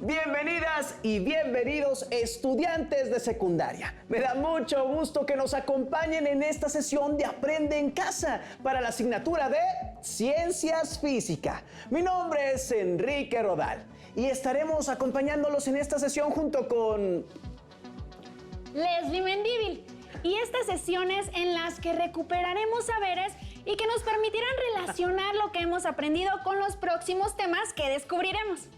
Bienvenidas y bienvenidos estudiantes de secundaria. Me da mucho gusto que nos acompañen en esta sesión de Aprende en Casa para la asignatura de Ciencias Física. Mi nombre es Enrique Rodal y estaremos acompañándolos en esta sesión junto con Leslie Mendívil. Y estas sesiones en las que recuperaremos saberes y que nos permitirán relacionar lo que hemos aprendido con los próximos temas que descubriremos.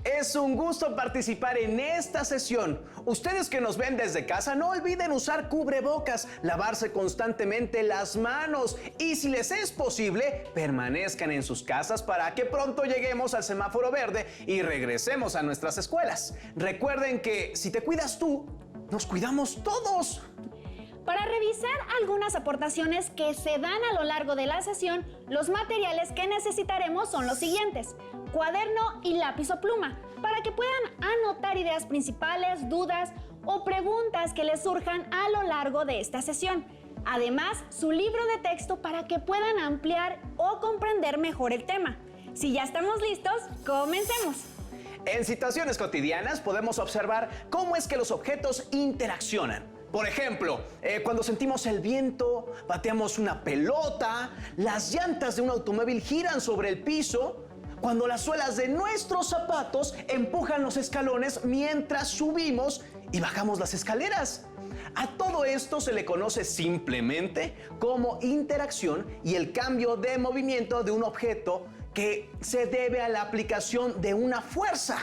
Es un gusto participar en esta sesión. Ustedes que nos ven desde casa, no olviden usar cubrebocas, lavarse constantemente las manos y, si les es posible, permanezcan en sus casas para que pronto lleguemos al semáforo verde y regresemos a nuestras escuelas. Recuerden que si te cuidas tú, nos cuidamos todos. Para revisar algunas aportaciones que se dan a lo largo de la sesión, los materiales que necesitaremos son los siguientes: cuaderno y lápiz o pluma, para que puedan anotar ideas principales, dudas o preguntas que les surjan a lo largo de esta sesión. Además, su libro de texto para que puedan ampliar o comprender mejor el tema. Si ya estamos listos, comencemos. En situaciones cotidianas podemos observar cómo es que los objetos interaccionan. Por ejemplo, cuando sentimos el viento, pateamos una pelota, las llantas de un automóvil giran sobre el piso, cuando las suelas de nuestros zapatos empujan los escalones mientras subimos y bajamos las escaleras. A todo esto se le conoce simplemente como interacción y el cambio de movimiento de un objeto que se debe a la aplicación de una fuerza.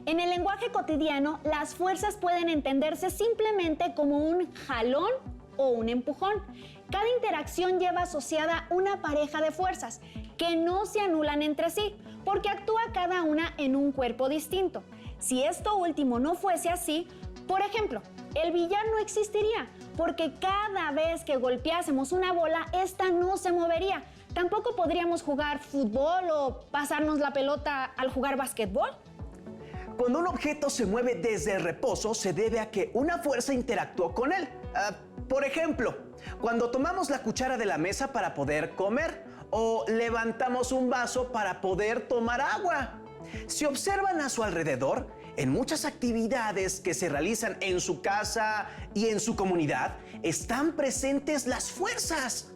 En el lenguaje cotidiano, las fuerzas pueden entenderse simplemente como un jalón o un empujón. Cada interacción lleva asociada una pareja de fuerzas que no se anulan entre sí, porque actúa cada una en un cuerpo distinto. Si esto último no fuese así, por ejemplo, el billar no existiría, porque cada vez que golpeásemos una bola, esta no se movería. Tampoco podríamos jugar fútbol o pasarnos la pelota al jugar básquetbol. Cuando un objeto se mueve desde el reposo, se debe a que una fuerza interactuó con él. Por ejemplo, cuando tomamos la cuchara de la mesa para poder comer o levantamos un vaso para poder tomar agua. Si observan a su alrededor, en muchas actividades que se realizan en su casa y en su comunidad, están presentes las fuerzas.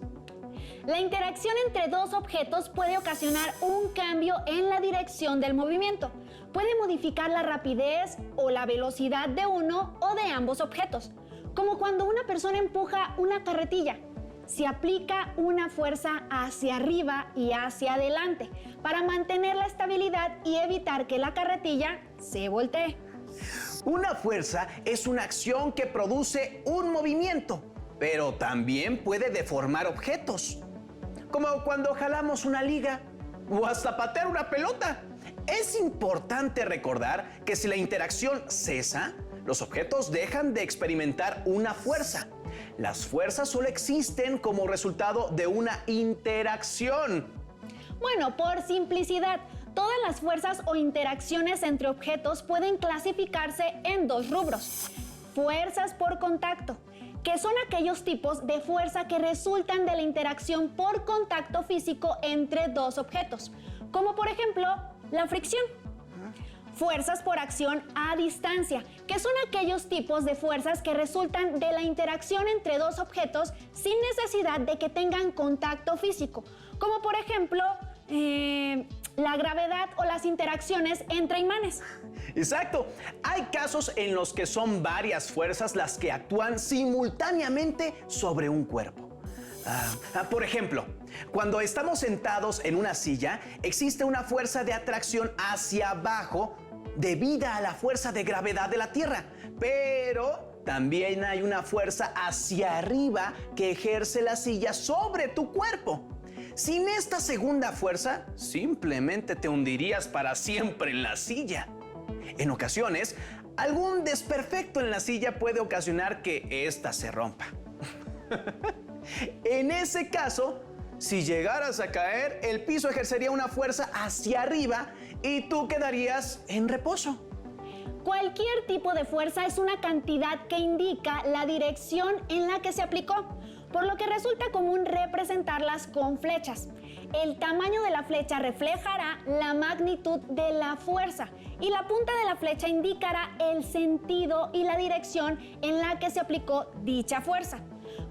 La interacción entre dos objetos puede ocasionar un cambio en la dirección del movimiento. Puede modificar la rapidez o la velocidad de uno o de ambos objetos, como cuando una persona empuja una carretilla. Se aplica una fuerza hacia arriba y hacia adelante para mantener la estabilidad y evitar que la carretilla se voltee. Una fuerza es una acción que produce un movimiento, pero también puede deformar objetos, como cuando jalamos una liga o hasta patear una pelota. Es importante recordar que si la interacción cesa, los objetos dejan de experimentar una fuerza. Las fuerzas solo existen como resultado de una interacción. Bueno, por simplicidad, todas las fuerzas o interacciones entre objetos pueden clasificarse en dos rubros. Fuerzas por contacto, que son aquellos tipos de fuerza que resultan de la interacción por contacto físico entre dos objetos, como por ejemplo la fricción. Fuerzas por acción a distancia, que son aquellos tipos de fuerzas que resultan de la interacción entre dos objetos sin necesidad de que tengan contacto físico, como por ejemplo la gravedad o las interacciones entre imanes. Exacto. Hay casos en los que son varias fuerzas las que actúan simultáneamente sobre un cuerpo. Por ejemplo, cuando estamos sentados en una silla, existe una fuerza de atracción hacia abajo debida a la fuerza de gravedad de la Tierra, pero también hay una fuerza hacia arriba que ejerce la silla sobre tu cuerpo. Sin esta segunda fuerza, simplemente te hundirías para siempre en la silla. En ocasiones, algún desperfecto en la silla puede ocasionar que ésta se rompa. En ese caso, si llegaras a caer, el piso ejercería una fuerza hacia arriba y tú quedarías en reposo. Cualquier tipo de fuerza es una cantidad que indica la dirección en la que se aplicó, por lo que resulta común representarlas con flechas. el tamaño de la flecha reflejará la magnitud de la fuerza y la punta de la flecha indicará el sentido y la dirección en la que se aplicó dicha fuerza.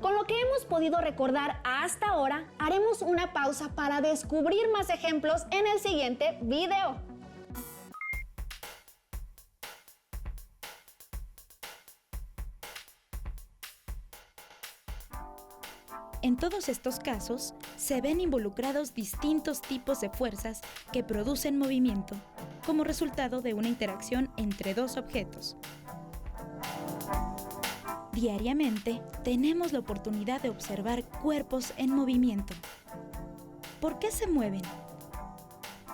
Con lo que hemos podido recordar hasta ahora, haremos una pausa para descubrir más ejemplos en el siguiente video. En todos estos casos, se ven involucrados distintos tipos de fuerzas que producen movimiento, como resultado de una interacción entre dos objetos. Diariamente, tenemos la oportunidad de observar cuerpos en movimiento. ¿Por qué se mueven?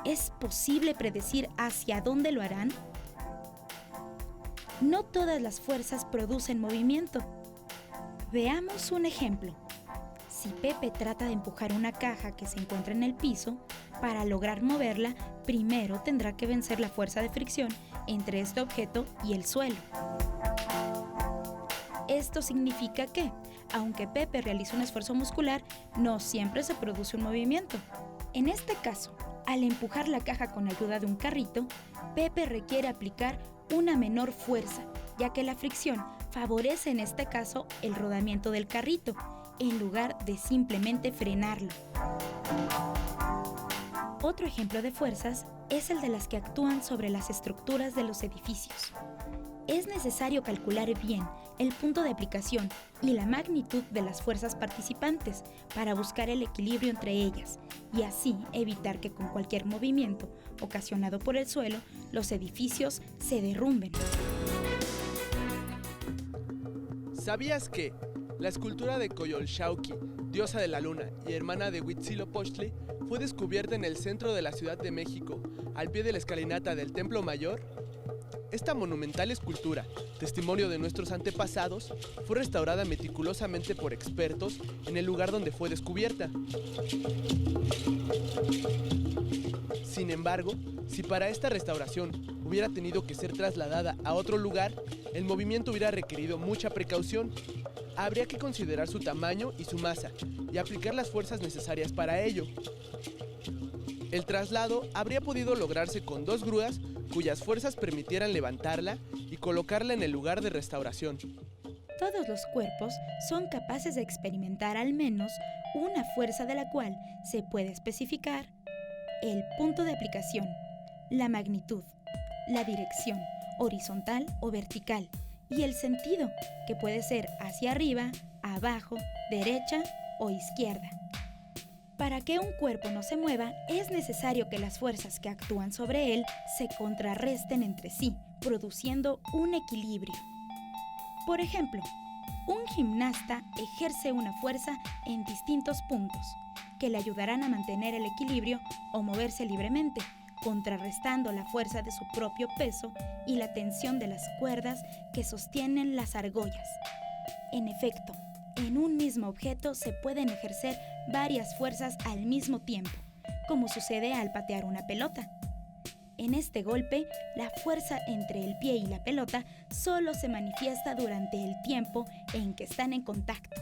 ¿Es posible predecir hacia dónde lo harán? No todas las fuerzas producen movimiento. Veamos un ejemplo. Si Pepe trata de empujar una caja que se encuentra en el piso, para lograr moverla, primero tendrá que vencer la fuerza de fricción entre este objeto y el suelo. Esto significa que, aunque Pepe realiza un esfuerzo muscular, no siempre se produce un movimiento. En este caso, al empujar la caja con ayuda de un carrito, Pepe requiere aplicar una menor fuerza, ya que la fricción favorece en este caso el rodamiento del carrito, en lugar de simplemente frenarlo. Otro ejemplo de fuerzas es el de las que actúan sobre las estructuras de los edificios. Es necesario calcular bien el punto de aplicación y la magnitud de las fuerzas participantes para buscar el equilibrio entre ellas y así evitar que con cualquier movimiento ocasionado por el suelo los edificios se derrumben. ¿Sabías que la escultura de Coyolxauhqui, diosa de la luna y hermana de Huitzilopochtli, fue descubierta en el centro de la Ciudad de México, al pie de la escalinata del Templo Mayor? Esta monumental escultura, testimonio de nuestros antepasados, fue restaurada meticulosamente por expertos en el lugar donde fue descubierta. Sin embargo, si para esta restauración hubiera tenido que ser trasladada a otro lugar, el movimiento hubiera requerido mucha precaución. Habría que considerar su tamaño y su masa y aplicar las fuerzas necesarias para ello. El traslado habría podido lograrse con 2 grúas cuyas fuerzas permitieran levantarla y colocarla en el lugar de restauración. Todos los cuerpos son capaces de experimentar al menos una fuerza de la cual se puede especificar el punto de aplicación, la magnitud, la dirección, horizontal o vertical, y el sentido, que puede ser hacia arriba, abajo, derecha o izquierda. Para que un cuerpo no se mueva, es necesario que las fuerzas que actúan sobre él se contrarresten entre sí, produciendo un equilibrio. Por ejemplo, un gimnasta ejerce una fuerza en distintos puntos, que le ayudarán a mantener el equilibrio o moverse libremente, contrarrestando la fuerza de su propio peso y la tensión de las cuerdas que sostienen las argollas. En efecto, en un mismo objeto se pueden ejercer varias fuerzas al mismo tiempo, como sucede al patear una pelota. En este golpe, la fuerza entre el pie y la pelota solo se manifiesta durante el tiempo en que están en contacto.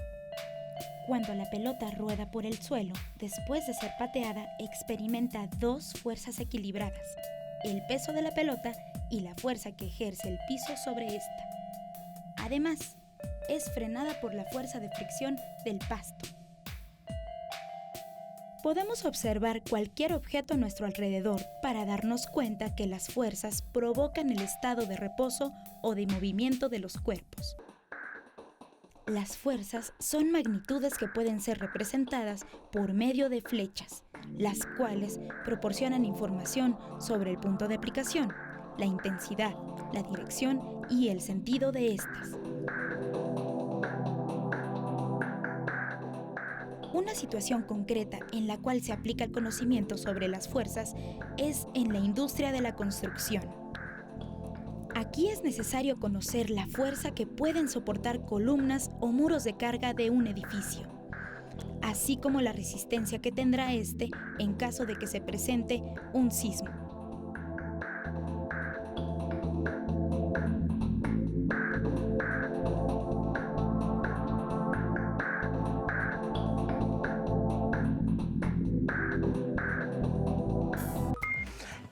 Cuando la pelota rueda por el suelo, después de ser pateada, experimenta 2 fuerzas equilibradas, el peso de la pelota y la fuerza que ejerce el piso sobre esta. Además, es frenada por la fuerza de fricción del pasto. Podemos observar cualquier objeto a nuestro alrededor para darnos cuenta que las fuerzas provocan el estado de reposo o de movimiento de los cuerpos. Las fuerzas son magnitudes que pueden ser representadas por medio de flechas, las cuales proporcionan información sobre el punto de aplicación, la intensidad, la dirección y el sentido de estas. Una situación concreta en la cual se aplica el conocimiento sobre las fuerzas es en la industria de la construcción. Aquí es necesario conocer la fuerza que pueden soportar columnas o muros de carga de un edificio, así como la resistencia que tendrá este en caso de que se presente un sismo.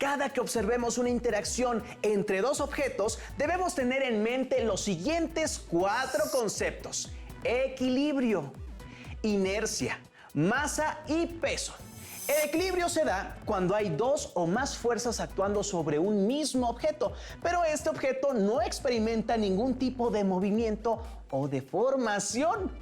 Cada que observemos una interacción entre dos objetos, debemos tener en mente los siguientes 4 conceptos: equilibrio, inercia, masa y peso. El equilibrio se da cuando hay 2 o más fuerzas actuando sobre un mismo objeto, pero este objeto no experimenta ningún tipo de movimiento o deformación.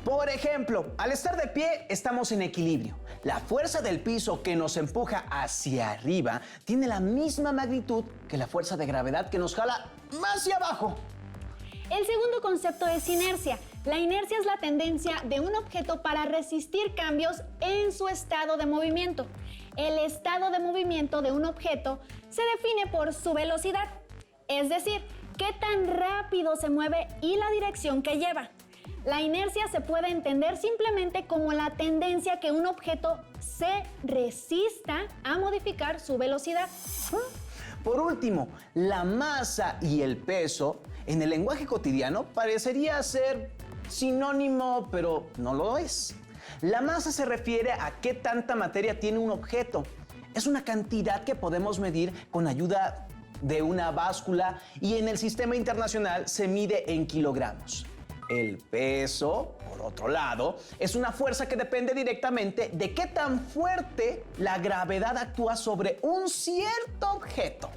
Por ejemplo, al estar de pie estamos en equilibrio. La fuerza del piso que nos empuja hacia arriba tiene la misma magnitud que la fuerza de gravedad que nos jala hacia abajo. El segundo concepto es inercia. La inercia es la tendencia de un objeto para resistir cambios en su estado de movimiento. El estado de movimiento de un objeto se define por su velocidad, es decir, qué tan rápido se mueve y la dirección que lleva. La inercia se puede entender simplemente como la tendencia que un objeto se resista a modificar su velocidad. Por último, la masa y el peso en el lenguaje cotidiano parecería ser sinónimo, pero no lo es. La masa se refiere a qué tanta materia tiene un objeto. Es una cantidad que podemos medir con ayuda de una báscula y en el sistema internacional se mide en kilogramos. El peso, por otro lado, es una fuerza que depende directamente de qué tan fuerte la gravedad actúa sobre un cierto objeto.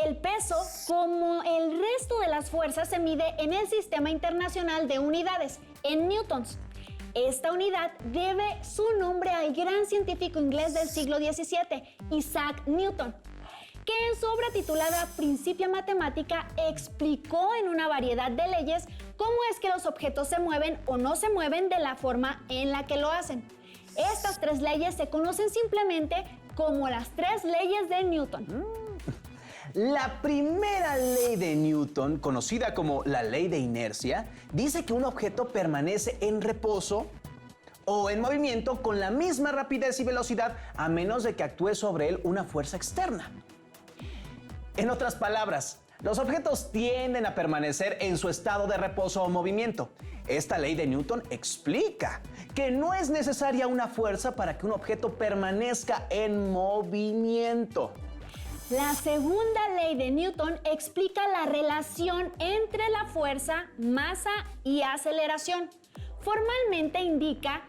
El peso, como el resto de las fuerzas, se mide en el Sistema Internacional de Unidades, en newtons. Esta unidad debe su nombre al gran científico inglés del siglo XVII, Isaac Newton, que en su obra titulada Principia Matemática explicó en una variedad de leyes cómo es que los objetos se mueven o no se mueven de la forma en la que lo hacen. Estas 3 leyes se conocen simplemente como las 3 leyes de Newton. La primera ley de Newton, conocida como la ley de inercia, dice que un objeto permanece en reposo o en movimiento con la misma rapidez y velocidad a menos de que actúe sobre él una fuerza externa. En otras palabras, los objetos tienden a permanecer en su estado de reposo o movimiento. Esta ley de Newton explica que no es necesaria una fuerza para que un objeto permanezca en movimiento. La segunda ley de Newton explica la relación entre la fuerza, masa y aceleración. Formalmente indica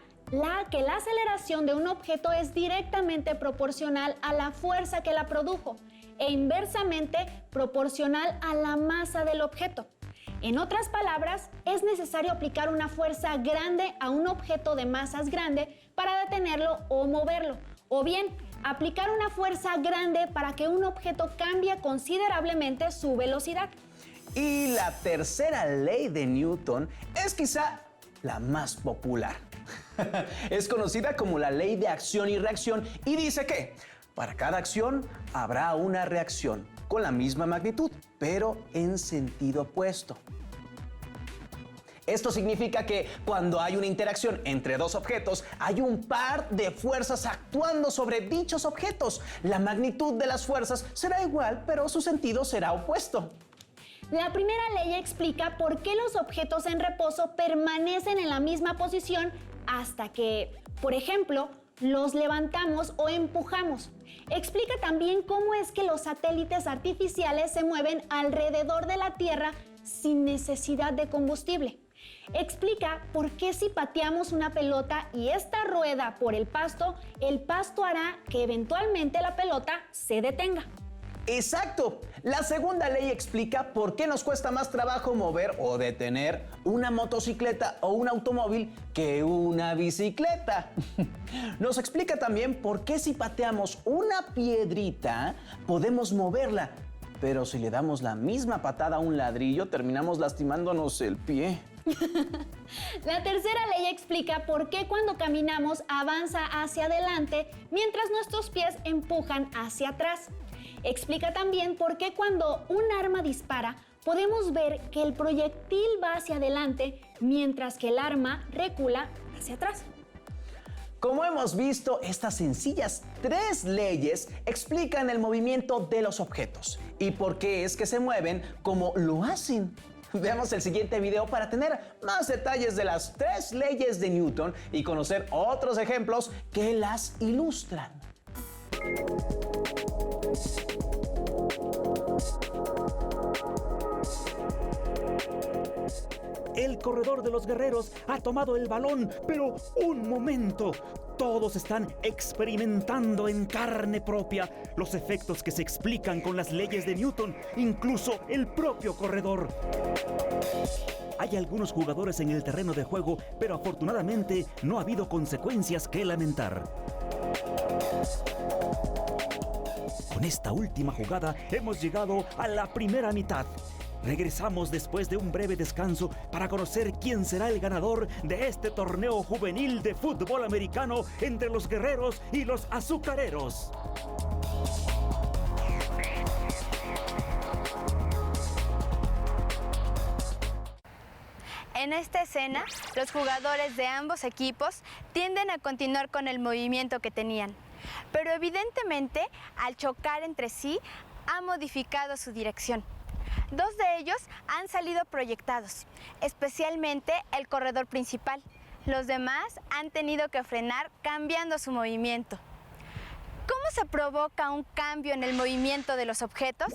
que la aceleración de un objeto es directamente proporcional a la fuerza que la produjo e inversamente proporcional a la masa del objeto. En otras palabras, es necesario aplicar una fuerza grande a un objeto de masas grande para detenerlo o moverlo, o bien aplicar una fuerza grande para que un objeto cambie considerablemente su velocidad. Y la tercera ley de Newton es quizá la más popular. Es conocida como la ley de acción y reacción y dice que para cada acción habrá una reacción con la misma magnitud, pero en sentido opuesto. Esto significa que cuando hay una interacción entre 2 objetos, hay un par de fuerzas actuando sobre dichos objetos. La magnitud de las fuerzas será igual, pero su sentido será opuesto. La primera ley explica por qué los objetos en reposo permanecen en la misma posición hasta que, por ejemplo, los levantamos o empujamos. Explica también cómo es que los satélites artificiales se mueven alrededor de la Tierra sin necesidad de combustible. Explica por qué si pateamos una pelota y esta rueda por el pasto hará que eventualmente la pelota se detenga. ¡Exacto! La segunda ley explica por qué nos cuesta más trabajo mover o detener una motocicleta o un automóvil que una bicicleta. Nos explica también por qué si pateamos una piedrita podemos moverla, pero si le damos la misma patada a un ladrillo terminamos lastimándonos el pie. La tercera ley explica por qué cuando caminamos avanza hacia adelante mientras nuestros pies empujan hacia atrás. Explica también por qué cuando un arma dispara podemos ver que el proyectil va hacia adelante mientras que el arma recula hacia atrás. Como hemos visto, estas sencillas 3 leyes explican el movimiento de los objetos y por qué es que se mueven como lo hacen. Veamos el siguiente video para tener más detalles de las 3 leyes de Newton y conocer otros ejemplos que las ilustran. El corredor de los guerreros ha tomado el balón, pero un momento. Todos están experimentando en carne propia los efectos que se explican con las leyes de Newton, incluso el propio corredor. Hay algunos jugadores en el terreno de juego, pero afortunadamente no ha habido consecuencias que lamentar. Con esta última jugada hemos llegado a la primera mitad. Regresamos después de un breve descanso para conocer quién será el ganador de este torneo juvenil de fútbol americano entre los guerreros y los azucareros. En esta escena, los jugadores de ambos equipos tienden a continuar con el movimiento que tenían, pero evidentemente, al chocar entre sí, ha modificado su dirección. Dos de ellos han salido proyectados, especialmente el corredor principal. Los demás han tenido que frenar cambiando su movimiento. ¿Cómo se provoca un cambio en el movimiento de los objetos?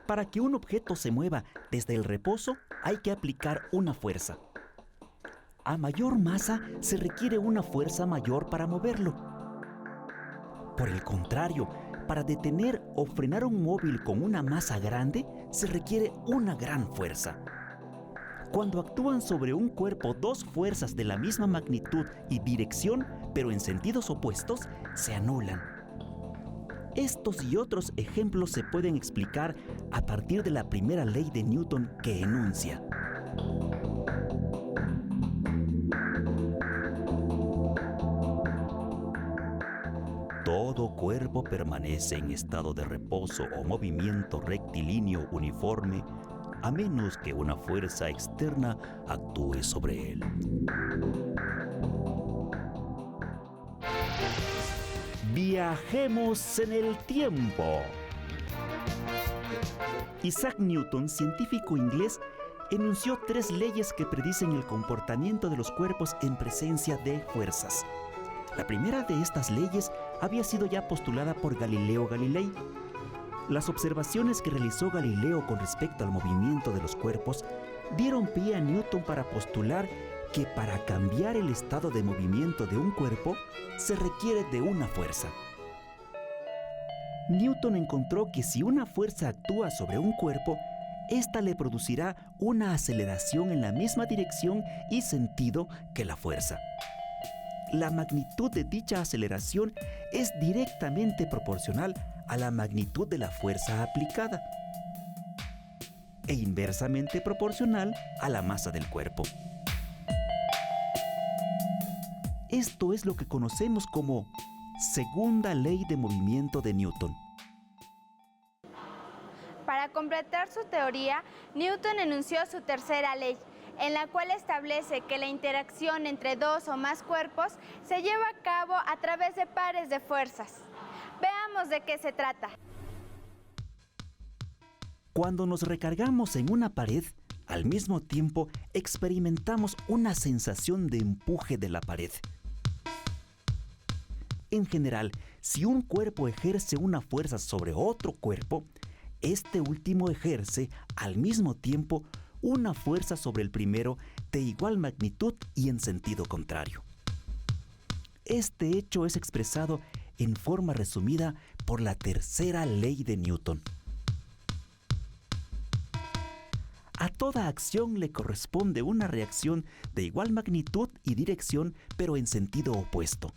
Para que un objeto se mueva desde el reposo, hay que aplicar una fuerza. A mayor masa, se requiere una fuerza mayor para moverlo. Por el contrario, para detener o frenar un móvil con una masa grande, se requiere una gran fuerza. Cuando actúan sobre un cuerpo dos fuerzas de la misma magnitud y dirección, pero en sentidos opuestos, se anulan. Estos y otros ejemplos se pueden explicar a partir de la primera ley de Newton que enuncia: todo cuerpo permanece en estado de reposo o movimiento rectilíneo uniforme, a menos que una fuerza externa actúe sobre él. Viajemos en el tiempo. Isaac Newton, científico inglés, enunció 3 leyes que predicen el comportamiento de los cuerpos en presencia de fuerzas. La primera de estas leyes había sido ya postulada por Galileo Galilei. Las observaciones que realizó Galileo con respecto al movimiento de los cuerpos dieron pie a Newton para postular que para cambiar el estado de movimiento de un cuerpo se requiere de una fuerza. Newton encontró que si una fuerza actúa sobre un cuerpo, ésta le producirá una aceleración en la misma dirección y sentido que la fuerza. La magnitud de dicha aceleración es directamente proporcional a la magnitud de la fuerza aplicada e inversamente proporcional a la masa del cuerpo. Esto es lo que conocemos como segunda ley de movimiento de Newton. Para completar su teoría, Newton enunció su tercera ley, en la cual establece que la interacción entre dos o más cuerpos se lleva a cabo a través de pares de fuerzas. Veamos de qué se trata. Cuando nos recargamos en una pared, al mismo tiempo experimentamos una sensación de empuje de la pared. En general, si un cuerpo ejerce una fuerza sobre otro cuerpo, este último ejerce al mismo tiempo una fuerza sobre el primero de igual magnitud y en sentido contrario. Este hecho es expresado en forma resumida por la tercera ley de Newton. A toda acción le corresponde una reacción de igual magnitud y dirección, pero en sentido opuesto.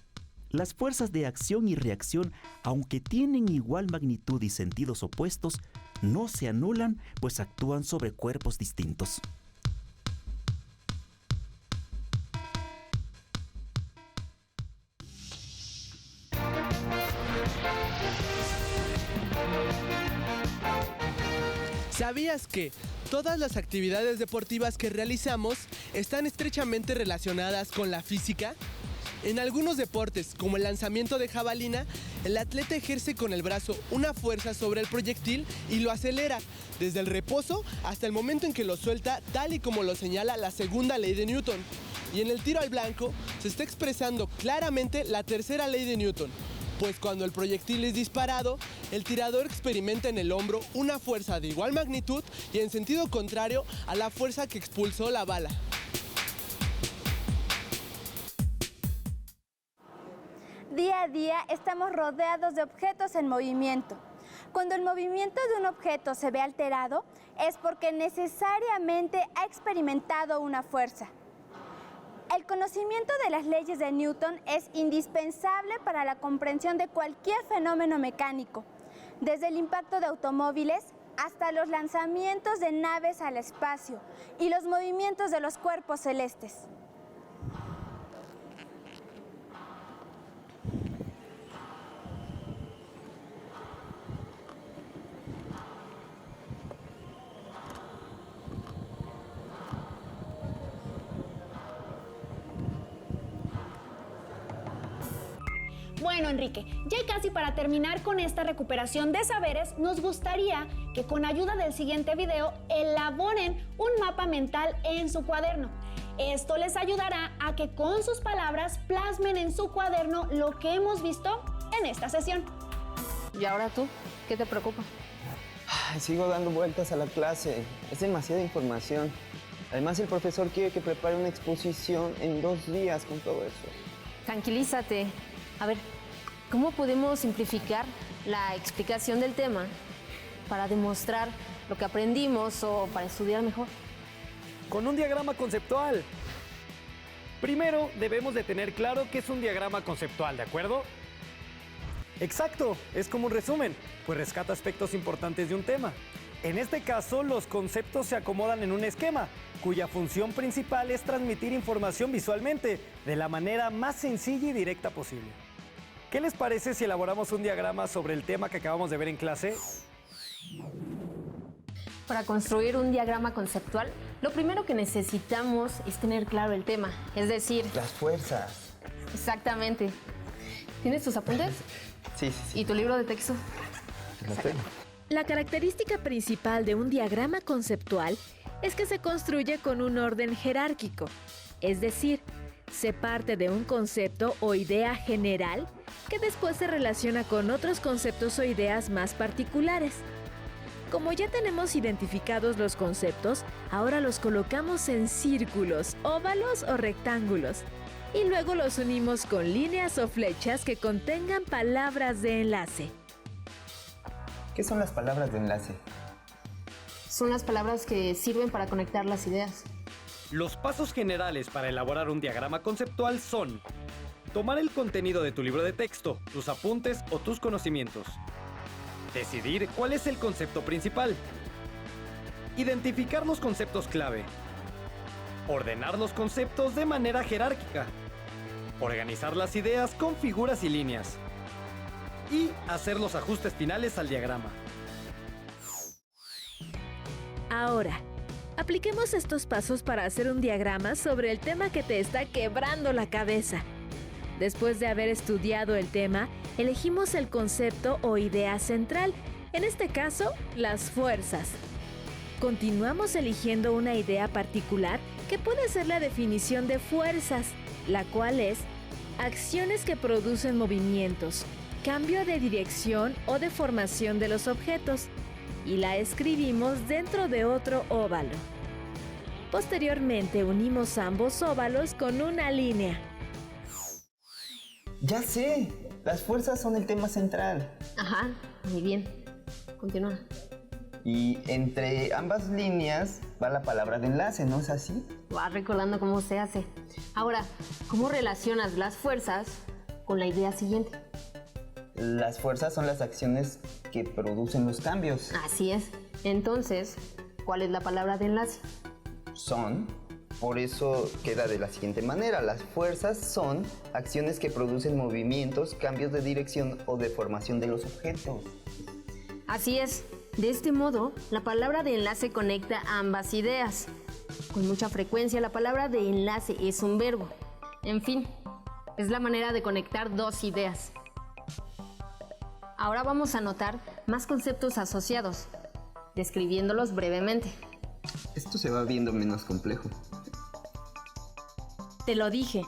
Las fuerzas de acción y reacción, aunque tienen igual magnitud y sentidos opuestos, no se anulan, pues actúan sobre cuerpos distintos. ¿Sabías que todas las actividades deportivas que realizamos están estrechamente relacionadas con la física? En algunos deportes, como el lanzamiento de jabalina, el atleta ejerce con el brazo una fuerza sobre el proyectil y lo acelera, desde el reposo hasta el momento en que lo suelta, tal y como lo señala la segunda ley de Newton. Y en el tiro al blanco se está expresando claramente la tercera ley de Newton. pues cuando el proyectil es disparado, el tirador experimenta en el hombro una fuerza de igual magnitud y en sentido contrario a la fuerza que expulsó la bala. Día a día estamos rodeados de objetos en movimiento. Cuando el movimiento de un objeto se ve alterado, es porque necesariamente ha experimentado una fuerza. El conocimiento de las leyes de Newton es indispensable para la comprensión de cualquier fenómeno mecánico, desde el impacto de automóviles hasta los lanzamientos de naves al espacio y los movimientos de los cuerpos celestes. Bueno, Enrique, ya casi para terminar con esta recuperación de saberes, nos gustaría que con ayuda del siguiente video elaboren un mapa mental en su cuaderno. Esto les ayudará a que con sus palabras plasmen en su cuaderno lo que hemos visto en esta sesión. ¿Y ahora tú? ¿Qué te preocupa? Ay, sigo dando vueltas a la clase. Es demasiada información. Además, el profesor quiere que prepare una exposición en 2 días con todo eso. Tranquilízate. A ver, ¿cómo podemos simplificar la explicación del tema para demostrar lo que aprendimos o para estudiar mejor? Con un diagrama conceptual. Primero, debemos de tener claro qué es un diagrama conceptual, ¿de acuerdo? Exacto, es como un resumen, pues rescata aspectos importantes de un tema. En este caso, los conceptos se acomodan en un esquema, cuya función principal es transmitir información visualmente, de la manera más sencilla y directa posible. ¿Qué les parece si elaboramos un diagrama sobre el tema que acabamos de ver en clase? Para construir un diagrama conceptual, lo primero que necesitamos es tener claro el tema, es decir... Las fuerzas. Exactamente. ¿Tienes tus apuntes? Sí. ¿Y tu libro de texto? Lo tengo. La característica principal de un diagrama conceptual es que se construye con un orden jerárquico, es decir, se parte de un concepto o idea general que después se relaciona con otros conceptos o ideas más particulares. Como ya tenemos identificados los conceptos, ahora los colocamos en círculos, óvalos o rectángulos, y luego los unimos con líneas o flechas que contengan palabras de enlace. ¿Qué son las palabras de enlace? Son las palabras que sirven para conectar las ideas. Los pasos generales para elaborar un diagrama conceptual son: tomar el contenido de tu libro de texto, tus apuntes o tus conocimientos. Decidir cuál es el concepto principal. Identificar los conceptos clave. Ordenar los conceptos de manera jerárquica. Organizar las ideas con figuras y líneas. Y hacer los ajustes finales al diagrama. Ahora, apliquemos estos pasos para hacer un diagrama sobre el tema que te está quebrando la cabeza. Después de haber estudiado el tema, elegimos el concepto o idea central, en este caso, las fuerzas. Continuamos eligiendo una idea particular que puede ser la definición de fuerzas, la cual es acciones que producen movimientos, cambio de dirección o deformación de los objetos, y la escribimos dentro de otro óvalo. Posteriormente unimos ambos óvalos con una línea. Ya sé, las fuerzas son el tema central. Ajá, muy bien. Continúa. Y entre ambas líneas va la palabra de enlace, ¿no es así? Vas recordando cómo se hace. Ahora, ¿cómo relacionas las fuerzas con la idea siguiente? Las fuerzas son las acciones que producen los cambios. Así es. Entonces, ¿cuál es la palabra de enlace? Son, por eso queda de la siguiente manera: las fuerzas son acciones que producen movimientos, cambios de dirección o deformación de los objetos. Así es. De este modo, la palabra de enlace conecta ambas ideas. Con mucha frecuencia, la palabra de enlace es un verbo. En fin, es la manera de conectar dos ideas. Ahora vamos a notar más conceptos asociados, describiéndolos brevemente. Esto se va viendo menos complejo. Te lo dije,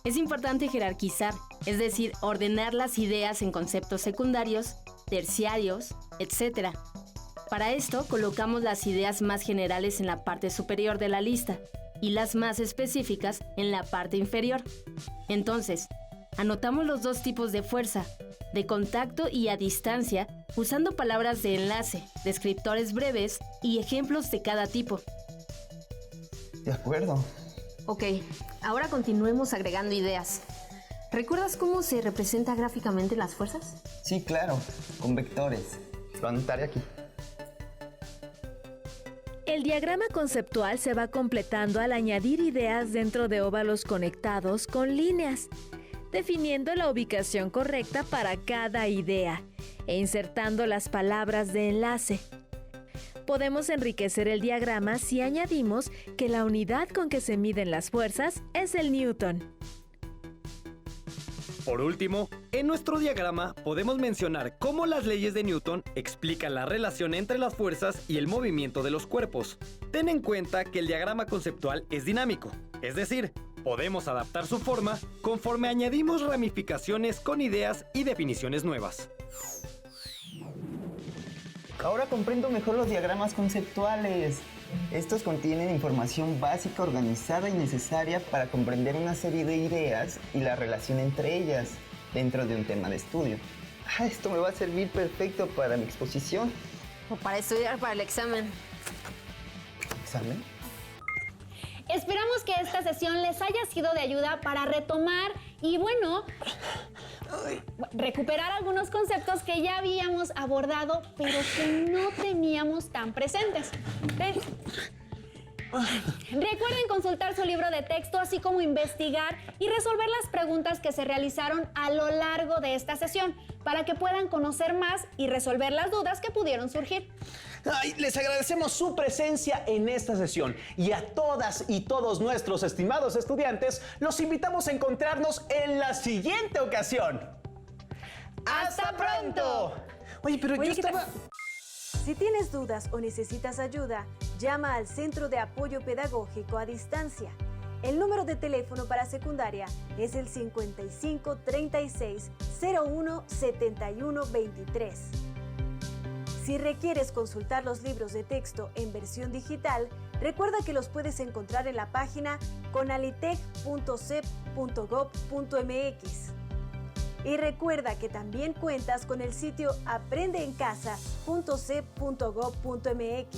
es importante jerarquizar. es decir, ordenar las ideas en conceptos secundarios, terciarios, etc. Para esto, colocamos las ideas más generales en la parte superior de la lista y las más específicas en la parte inferior. Entonces, anotamos los dos tipos de fuerza, de contacto y a distancia, usando palabras de enlace, descriptores breves y ejemplos de cada tipo. De acuerdo. Ok, ahora continuemos agregando ideas. ¿Recuerdas cómo se representa gráficamente las fuerzas? Sí, claro, con vectores. Lo anotaré aquí. El diagrama conceptual se va completando al añadir ideas dentro de óvalos conectados con líneas, definiendo la ubicación correcta para cada idea e insertando las palabras de enlace. Podemos enriquecer el diagrama si añadimos que la unidad con que se miden las fuerzas es el newton. Por último, en nuestro diagrama podemos mencionar cómo las leyes de Newton explican la relación entre las fuerzas y el movimiento de los cuerpos. Ten en cuenta que el diagrama conceptual es dinámico, es decir, podemos adaptar su forma conforme añadimos ramificaciones con ideas y definiciones nuevas. Ahora comprendo mejor los diagramas conceptuales. Estos contienen información básica organizada y necesaria para comprender una serie de ideas y la relación entre ellas dentro de un tema de estudio. Esto me va a servir perfecto para mi exposición. O para estudiar para el examen. ¿Examen? Esperamos que esta sesión les haya sido de ayuda para retomar y, bueno, recuperar algunos conceptos que ya habíamos abordado, pero que no teníamos tan presentes. Recuerden consultar su libro de texto, así como investigar y resolver las preguntas que se realizaron a lo largo de esta sesión, para que puedan conocer más y resolver las dudas que pudieron surgir. Les agradecemos su presencia en esta sesión y a todas y todos nuestros estimados estudiantes los invitamos a encontrarnos en la siguiente ocasión. ¡Hasta pronto! Oye, pero yo estaba... Si tienes dudas o necesitas ayuda, llama al Centro de Apoyo Pedagógico a Distancia. El número de teléfono para secundaria es el 55 36 01 71 23. Si requieres consultar los libros de texto en versión digital, recuerda que los puedes encontrar en la página conalitec.cep.gov.mx. Y recuerda que también cuentas con el sitio aprendeencasa.cep.gov.mx,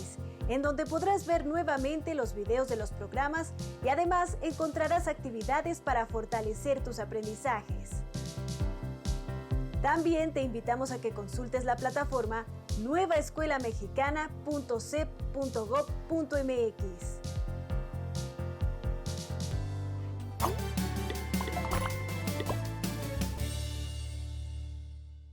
en donde podrás ver nuevamente los videos de los programas y además encontrarás actividades para fortalecer tus aprendizajes. También te invitamos a que consultes la plataforma nuevaescuelamexicana.cep.gov.mx.